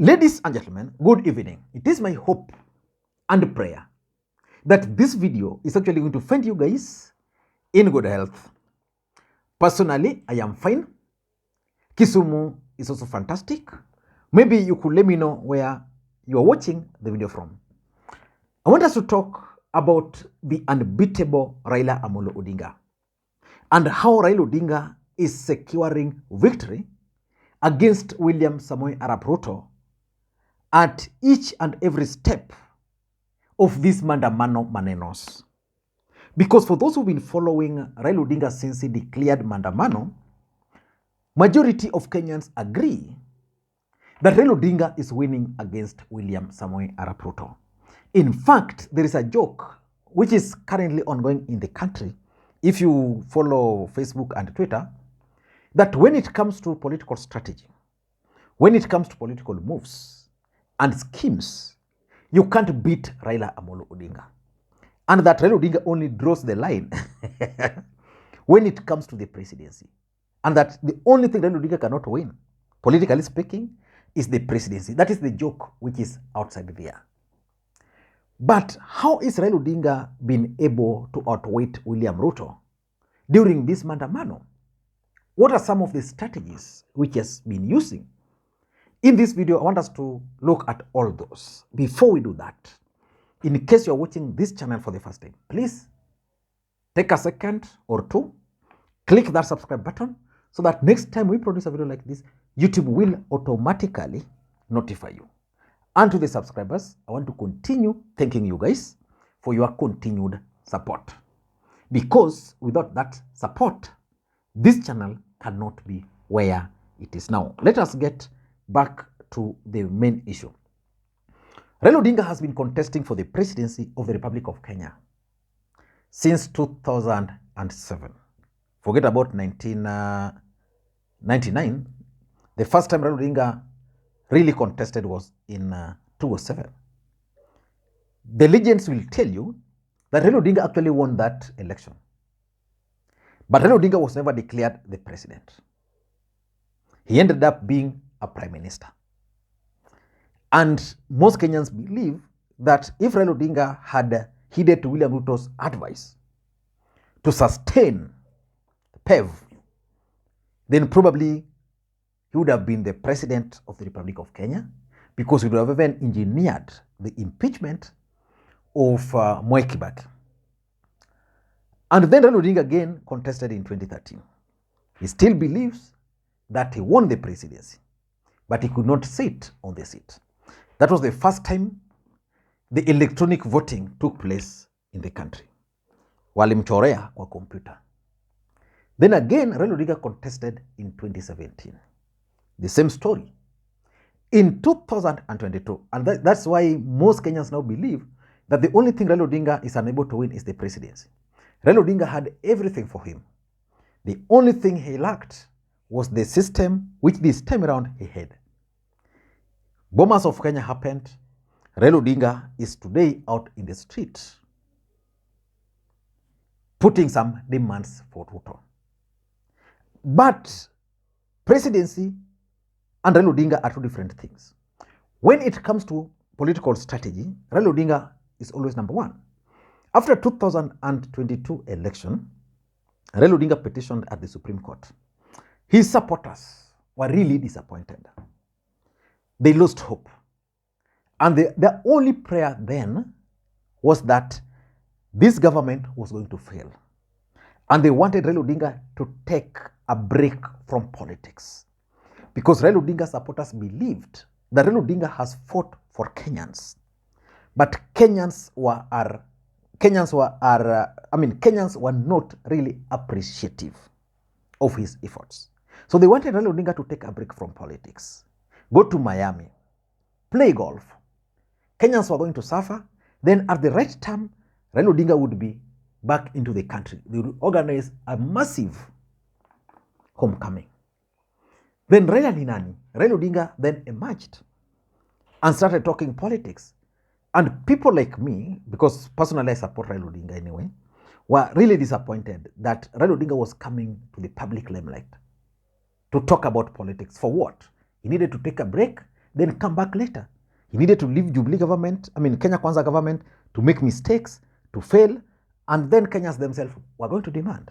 Ladies and gentlemen, good evening. It is my hope and prayer that this video is actually going to find you guys in good health. Personally, I am fine. Kisumu is also fantastic. Maybe you could let me know where you are watching the video from. I want us to talk about the unbeatable Raila Odinga and how Raila Odinga is securing victory against William Samoei Arap Ruto at each and every step of these mandamano manenos. Because for those who've been following Raila Odinga since he declared mandamano, majority of Kenyans agree that Raila Odinga is winning against William Samoei Arap Ruto. In fact, there is a joke which is currently ongoing in the country, if you follow Facebook and Twitter, that when it comes to political strategy, when it comes to political moves and schemes, you can't beat Raila Odinga. And that Raila Odinga only draws the line when it comes to the presidency. And that the only thing Raila Odinga cannot win, politically speaking, is the presidency. That is the joke which is outside there. But how is Raila Odinga been able to outwit William Ruto during this mandamano? What are some of the strategies which he has been using? In this video, I want us to look at all those. Before we do that, in case you're watching this channel for the first time, please take a second or two, click that subscribe button so that next time we produce a video like this, YouTube will automatically notify you. And to the subscribers, I want to continue thanking you guys for your continued support. Because without that support, this channel cannot be where it is now. Let us get back to the main issue. Raila Odinga has been contesting for the presidency of the Republic of Kenya since 2007. Forget about 1999. The first time Raila Odinga really contested was in 2007. The legends will tell you that Raila Odinga actually won that election. But Raila Odinga was never declared the president. He ended up being a prime minister. And most Kenyans believe that if Raila Odinga had heeded to William Ruto's advice to sustain PEV, then probably he would have been the president of the Republic of Kenya, because he would have even engineered the impeachment of Mwai Kibaki. And then Raila Odinga again contested in 2013. He still believes that he won the presidency, but he could not sit on the seat. That was the first time the electronic voting took place in the country. Walimchorea kwa computer. Then again, Raila Odinga contested in 2017. The same story. In 2022, and that's why most Kenyans now believe that the only thing Raila Odinga is unable to win is the presidency. Raila Odinga had everything for him. The only thing he lacked was the system which this time around he had. Bombers of Kenya happened. Raila Odinga is today out in the street putting some demands for Ruto. But presidency and Raila Odinga are two different things. When it comes to political strategy, Raila Odinga is always number one. After 2022 election, Raila Odinga petitioned at the Supreme Court. His supporters were really disappointed. They lost hope. And their only prayer then was that this government was going to fail. And they wanted Raila Odinga to take a break from politics. Because Raila Odinga supporters believed that Raila Odinga has fought for Kenyans. But Kenyans were not really appreciative of his efforts. So they wanted Raila Odinga to take a break from politics, go to Miami, play golf. Kenyans were going to suffer. Then at the right time, Raila Odinga would be back into the country. They would organize a massive homecoming. Then Raila Odinga then emerged and started talking politics. And people like me, because personally I support Raila Odinga anyway, were really disappointed that Raila Odinga was coming to the public limelight to talk about politics. For what? He needed to take a break. then come back later. He needed to leave Jubilee government, Kenya Kwanza government, to make mistakes, to fail, and then Kenyans themselves were going to demand.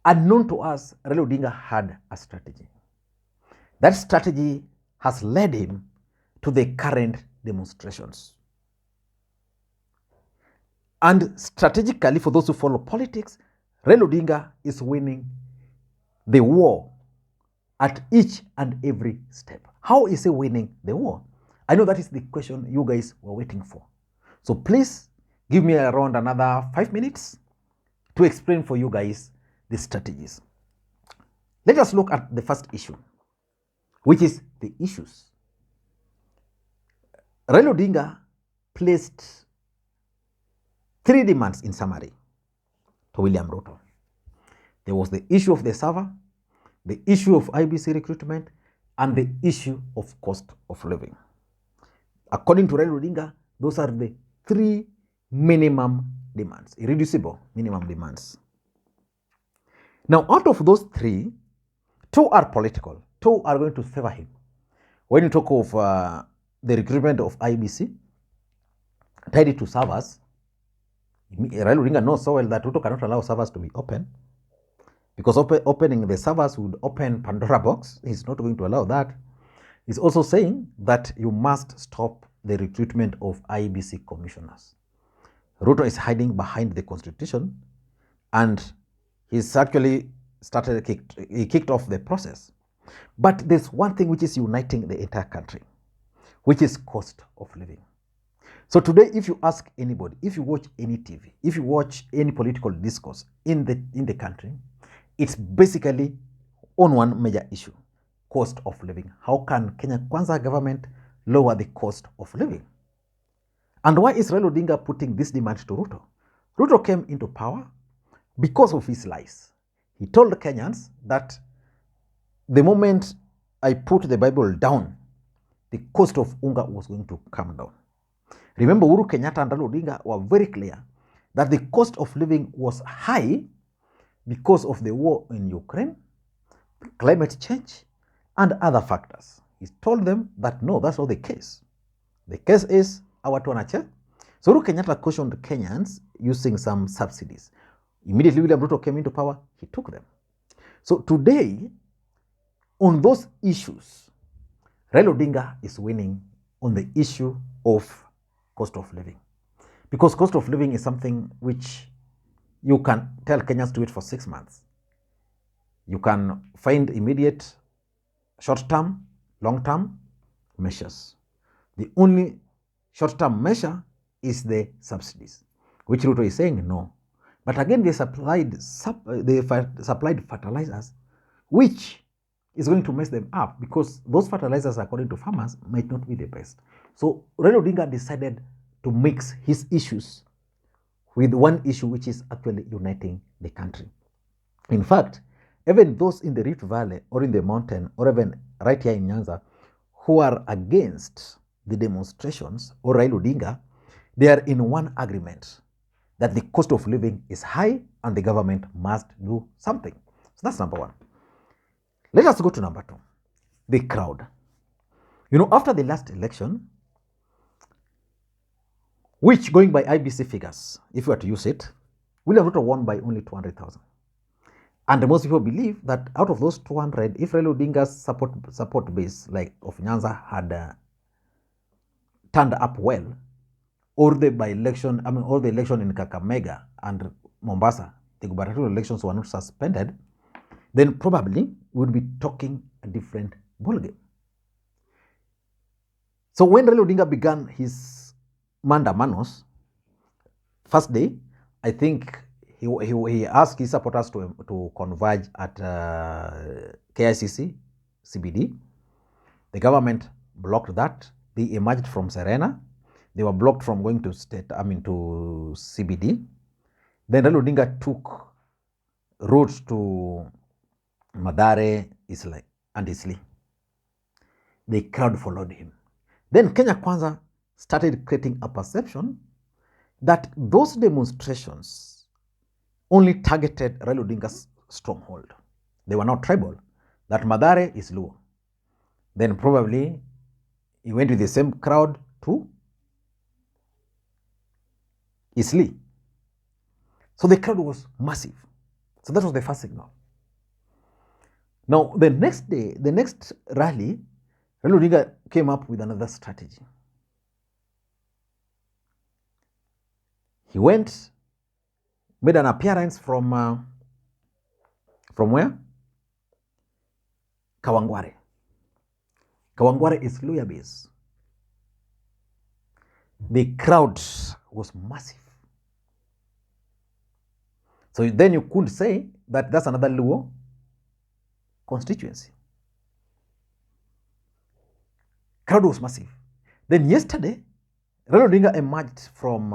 Unknown to us, Raila Odinga had a strategy. That strategy has led him to the current demonstrations. And strategically, for those who follow politics, Raila Odinga is winning the war at each and every step. How is he winning the war? I know that is the question you guys were waiting for. So please give me around another 5 minutes to explain for you guys the strategies. Let us look at the first issue, which is the issues. Raila Odinga placed 3 demands in summary to William Ruto. There was the issue of the server, the issue of IBC recruitment, and the issue of cost of living. According to Raila Odinga, those are the 3 minimum demands, irreducible minimum demands. Now, out of those 3, 2 are political, 2 are going to favor him. When you talk of the recruitment of IBC, tied it to servers, Raila Odinga knows so well that Ruto cannot allow servers to be open, because opening the servers would open Pandora box. He's not going to allow that. He's also saying that you must stop the recruitment of IBC commissioners. Ruto is hiding behind the constitution, and he's actually kicked off the process. But there's one thing which is uniting the entire country, which is cost of living. So today, if you ask anybody, if you watch any TV, if you watch any political discourse in the country, it's basically on one major issue: cost of living. How can Kenya Kwanza government lower the cost of living? And why is Raila Odinga putting this demand to Ruto? Ruto came into power because of his lies. He told Kenyans that the moment I put the Bible down, the cost of unga was going to come down. Remember, Uhuru Kenyatta and Raila Odinga were very clear that the cost of living was high because of the war in Ukraine, climate change, and other factors. He told them that no, that's not the case. The case is our tonache. So Uhuru Kenyatta cautioned Kenyans using some subsidies. Immediately William Ruto came into power, he took them. So today, on those issues, Raila Odinga is winning on the issue of cost of living. Because cost of living is something which you can tell Kenyans to wait for 6 months. You can find immediate, short-term, long-term measures. The only short-term measure is the subsidies, which Ruto is saying no. But again, they supplied fertilizers, which is going to mess them up, because those fertilizers, according to farmers, might not be the best. So Raila Odinga decided to mix his issues with one issue which is actually uniting the country. In fact, even those in the Rift Valley or in the mountain or even right here in Nyanza who are against the demonstrations or Raila Odinga, they are in one agreement that the cost of living is high and the government must do something. So that's number 1. Let us go to number 2, the crowd. You know, after the last election, which, going by IBC figures, if you were to use it, William Ruto won by only 200,000. And most people believe that out of those 200, if Raila Odinga's support base, like of Nyanza, had turned up well, or the by-election, or the election in Kakamega and Mombasa, the gubernatorial elections were not suspended, then probably we would be talking a different ballgame. So when Raila Odinga began his Manda Manos, first day, I think he asked his supporters to converge at KICC, CBD. The government blocked that. They emerged from Serena. They were blocked from going to to CBD. Then Raila Odinga took route to Mathare, Eastleigh, and Eastleigh. The crowd followed him. Then Kenya Kwanza started creating a perception that those demonstrations only targeted Raila Odinga's stronghold. They were not tribal, that Mathare is Luo. Then probably He went with the same crowd to Eastleigh. So the crowd was massive. So that was the first signal. Now, the next day, the next rally, Raila Odinga came up with another strategy. He went, made an appearance from where? Kawangware. Kawangware is lawyer base. The crowd was massive. So then you could say that that's another Luo constituency. Crowd was massive. Then yesterday, Raila Odinga emerged from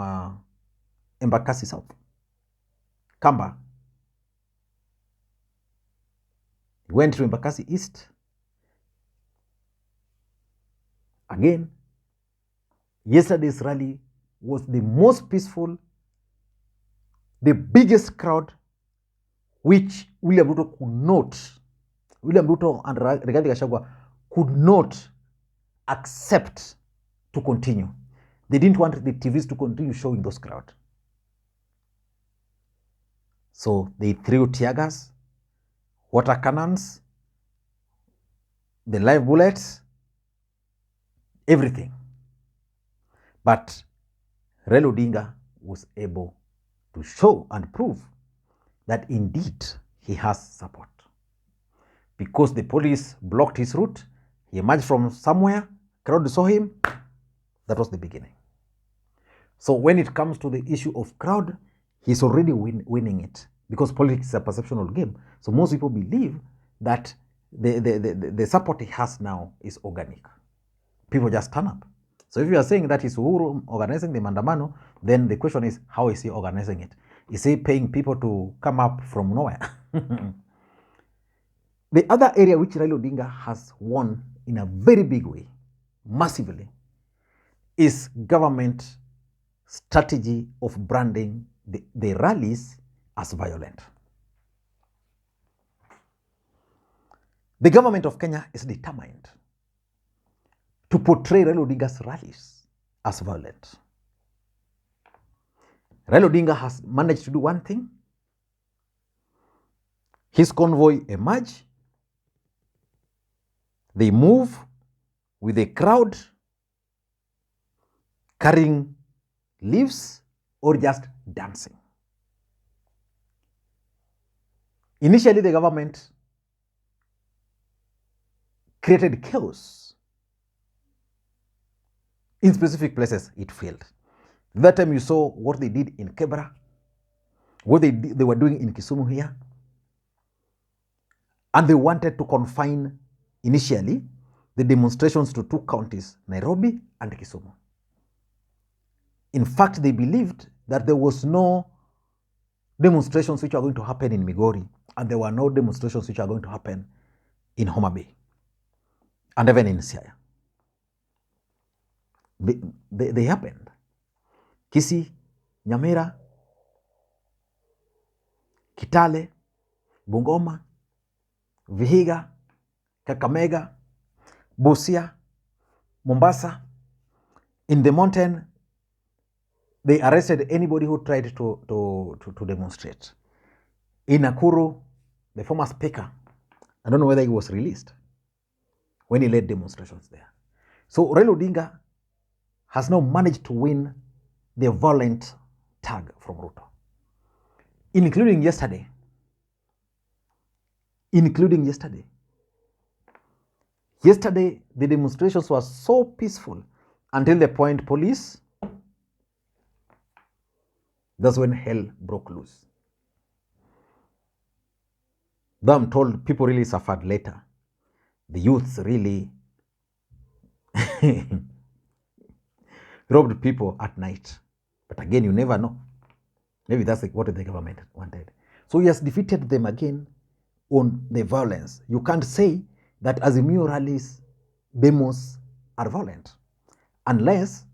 Embakasi South, Kamba. He went to Embakasi East. Again, yesterday's rally was the most peaceful, the biggest crowd, which William Ruto and Rigathi Gachagua could not accept to continue. They didn't want the TVs to continue showing those crowd. So they threw tear gas, water cannons, the live bullets, everything. But Raila Odinga was able to show and prove that indeed he has support. Because the police blocked his route, he emerged from somewhere, crowd saw him, that was the beginning. So when it comes to the issue of crowd, he's already winning it, because politics is a perceptual game. So most people believe that the support he has now is organic. People just turn up. So if you are saying that it's Uhuru organizing the Mandamano, then the question is, how is he organizing it? Is he paying people to come up from nowhere? The other area which Raila Odinga has won in a very big way, massively, is government strategy of branding the rallies as violent. The government of Kenya is determined to portray Raila Odinga's rallies as violent. Raila Odinga has managed to do one thing. His convoy emerge. They move with a crowd carrying leaves or just dancing. Initially, the government created chaos. In specific places, it failed. That time you saw what they did in Kebra, what they were doing in Kisumu here. And they wanted to confine, initially, the demonstrations to two counties, Nairobi and Kisumu. In fact, they believed that there was no demonstrations which are going to happen in Migori, and there were no demonstrations which are going to happen in Homa Bay, and even in Siaya. They happened. Kisii, Nyamira, Kitale, Bungoma, Vihiga, Kakamega, Busia, Mombasa. In the mountain, they arrested anybody who tried to demonstrate. In Nakuru, the former speaker, I don't know whether he was released when he led demonstrations there. So Raila Odinga has now managed to win the violent tag from Ruto, including yesterday. Yesterday, the demonstrations were so peaceful until the point police, that's when hell broke loose. Though I'm told people really suffered later. The youths really robbed people at night. But again, you never know. Maybe that's like what the government wanted. So he has defeated them again on the violence. You can't say that Azimio rallies, demos are violent, unless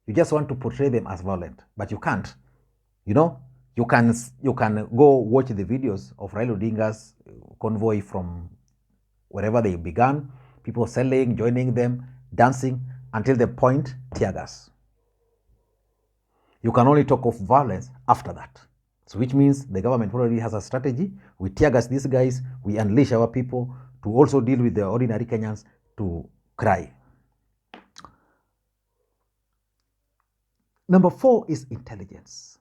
you just want to portray them as violent. But you can't. You know, you can go watch the videos of Raila Odinga's convoy from wherever they began, people selling, joining them, dancing. until they point tear gas. You can only talk of violence after that. So which means the government already has a strategy. We tear gas these guys, we unleash our people to also deal with the ordinary Kenyans to cry. Number 4 is intelligence.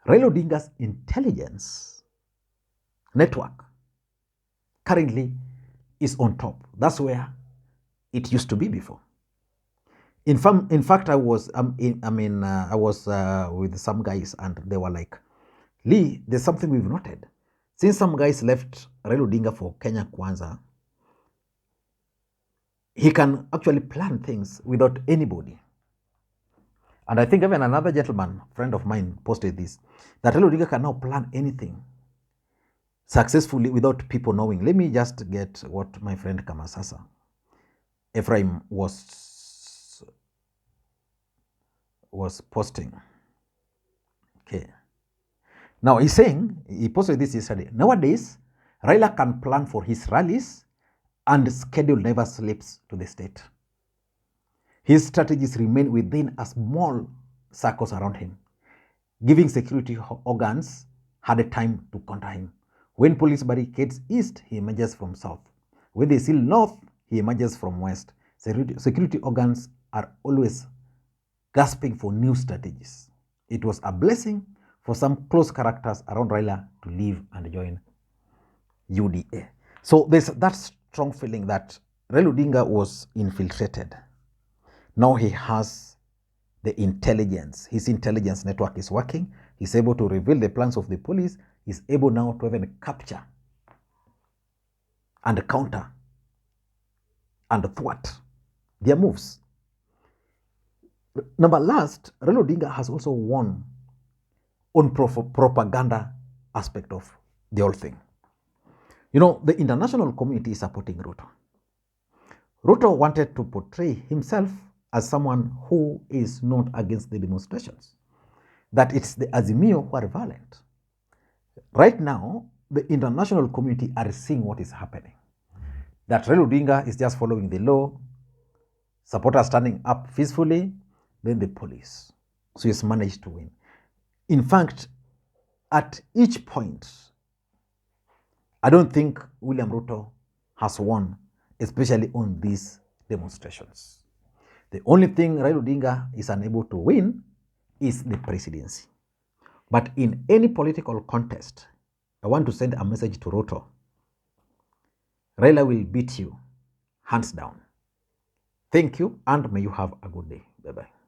Raila Odinga's intelligence network currently is on top. That's where it used to be before. In fact, I was with some guys and they were like, Lee, there's something we've noted. Since some guys left Raila Odinga for Kenya Kwanza, he can actually plan things without anybody. And I think even another gentleman, friend of mine, posted this, that Raila Odinga can now plan anything successfully without people knowing. Let me just get what my friend Kamasasa Ephraim was posting. Okay. Now he's saying, he posted this yesterday, nowadays, Raila can plan for his rallies and schedule never slips to the state. His strategies remain within a small circles around him. Giving security organs had a time to counter him. When police barricades east, he emerges from south. When they seal north, he emerges from west. Security organs are always gasping for new strategies. It was a blessing for some close characters around Raila to leave and join UDA. So there's that strong feeling that Raila Odinga was infiltrated. Now he has the intelligence. His intelligence network is working. He's able to reveal the plans of the police. He's able now to even capture and counter and thwart their moves. Number last, Raila Odinga has also won on propaganda aspect of the whole thing. You know, the international community is supporting Ruto. Ruto wanted to portray himself as someone who is not against the demonstrations, that it's the Azimio who are violent. Right now, the international community are seeing what is happening. That Raila Odinga is just following the law, supporters standing up peacefully, then the police. So he's managed to win. In fact, at each point, I don't think William Ruto has won, especially on these demonstrations. The only thing Raila Odinga is unable to win is the presidency. But in any political contest, I want to send a message to Ruto. Raila will beat you, hands down. Thank you, and may you have a good day. Bye-bye.